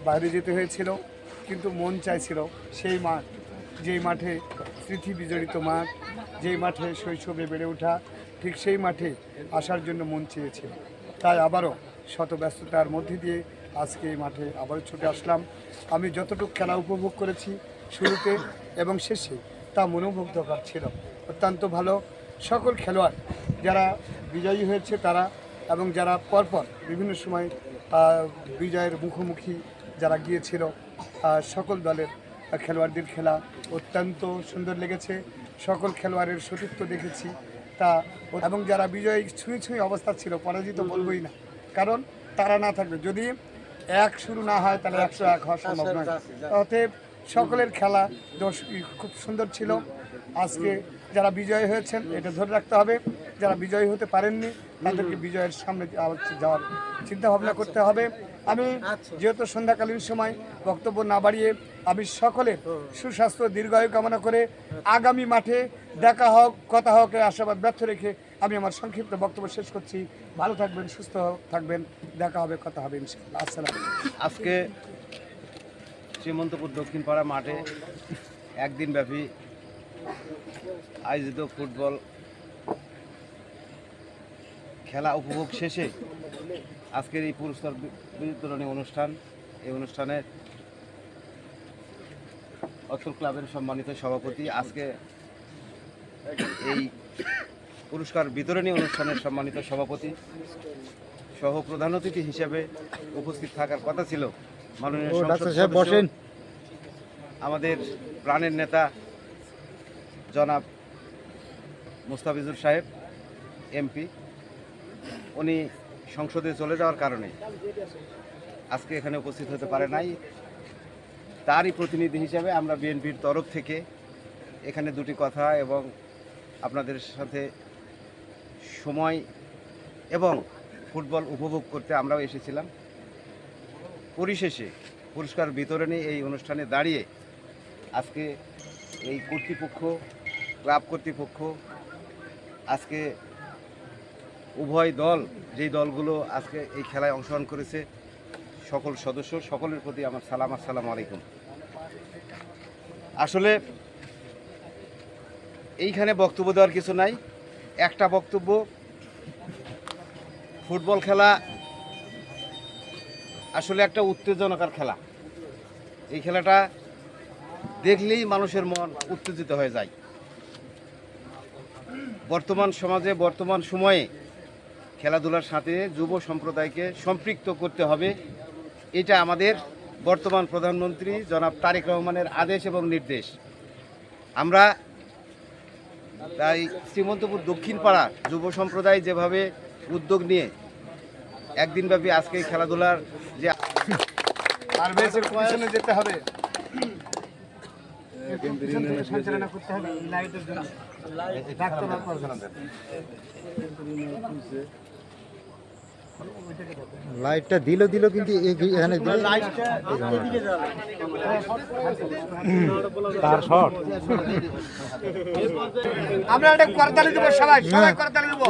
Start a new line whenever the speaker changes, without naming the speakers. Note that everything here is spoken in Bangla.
বাইরে যেতে হয়েছিল, কিন্তু মন চাইছিল সেই মাঠ, যেই মাঠে স্মৃতি বিজড়িত মাঠ, যেই মাঠে শৈশবে বেড়ে ওঠা, ঠিক সেই মাঠে আসার জন্য মন চেয়েছিল। তাই আবারও শত ব্যস্ততার মধ্যে দিয়ে আজকে এই মাঠে আবারও ছুটে আসলাম। আমি যতটুকু খেলা উপভোগ করেছি শুরুতে এবং শেষে, তা মনোমুগ্ধকর ছিল। অত্যন্ত ভালো সকল খেলোয়াড় যারা বিজয়ী হয়েছে তারা, এবং যারা পরপর বিভিন্ন সময় বিজয়ের মুখোমুখি যারা গিয়েছিল, সকল দলের খেলোয়াড়দের খেলা অত্যন্ত সুন্দর লেগেছে। সকল খেলোয়াড়ের সতীত্ব দেখেছি তা, এবং যারা বিজয়ী ছুঁয়ে ছুঁয়ে অবস্থা ছিল, পরাজিত বলবই না, কারণ তারা না থাকবে। যদি এক শুরু না হয় তাহলে 101 হওয়া সম্ভব নয়। অতএব সকলের খেলা খুব সুন্দর ছিল। আজকে যারা বিজয়ী হয়েছেন এটা ধরে রাখতে হবে, যারা বিজয়ী হতে পারেননি তাদেরকে বিজয়ের সামনে যাওয়ার চিন্তা ভাবনা করতে হবে। আমি যেহেতু সন্ধ্যাকালীন সময় বক্তব্য না বাড়িয়ে আমি সকলের সুস্বাস্থ্য দীর্ঘায়ু কামনা করে আগামী মাঠে দেখা হোক, কথা হোক এই আশাবাদ ব্যর্থ রেখে আমি আমার সংক্ষিপ্ত বক্তব্য শেষ করছি। ভালো থাকবেন, সুস্থ থাকবেন, দেখা হবে, কথা হবে ইনশাআল্লাহ। আসসালাম।
আজকে শ্রীমন্তপুর দক্ষিণ পাড়া মাঠে একদিনব্যাপী আয়োজিত ফুটবল খেলা উপভোগ শেষে আজকের এই পুরস্কার বিতরণী অনুষ্ঠান, এই অনুষ্ঠানের অত্র ক্লাবের সম্মানিত সভাপতি, আজকে এই পুরস্কার বিতরণী অনুষ্ঠানের সম্মানিত সভাপতি সহ প্রধান অতিথি হিসেবে উপস্থিত থাকার কথা ছিল মাননীয় সংসদ সদস্য, আমাদের প্রাণের নেতা জনাব মুস্তাফিজুর সাহেব এমপি। উনি সংসদে চলে যাওয়ার কারণে আজকে এখানে উপস্থিত হতে পারে নাই। তারই প্রতিনিধি হিসেবে আমরা বিএনপির তরফ থেকে এখানে দুটি কথা এবং আপনাদের সাথে সময় এবং ফুটবল উপভোগ করতে আমরাও এসেছিলাম। পরিশেষে পুরস্কার বিতরণী এই অনুষ্ঠানে দাঁড়িয়ে আজকে এই কর্তৃপক্ষ, ক্লাব কর্তৃপক্ষ, আজকে উভয় দল, যেই দলগুলো আজকে এই খেলায় অংশগ্রহণ করেছে, সকল সদস্য, সকলের প্রতি আমার সালাম, আসসালামু আলাইকুম। আসলে এইখানে বক্তব্য দেওয়ার কিছু নাই, একটা বক্তব্য, ফুটবল খেলা আসলে একটা উত্তেজনাকার খেলা। এই খেলাটা দেখলেই মানুষের মন উত্তেজিত হয়ে যায়। বর্তমান সমাজে, বর্তমান সময়ে খেলাধুলার সাথে যুব সম্প্রদায়কে সম্পৃক্ত করতে হবে, এটা আমাদের বর্তমান প্রধানমন্ত্রী জনাব তারেক রহমানের আদেশ এবং নির্দেশ। আমরা তাই শ্রীমন্তপুর দক্ষিণ পাড়া যুব সম্প্রদায় যেভাবে উদ্যোগ নিয়ে একদিনব্যাপী আজকে খেলাধুলার যে
যেতে হবে, সঞ্চালনা করতে হবে,
লাইটটা দিল কিন্তু এখানে তার শট
আমরা একটা করতালি দেবো, সবাই করতালি দেবো।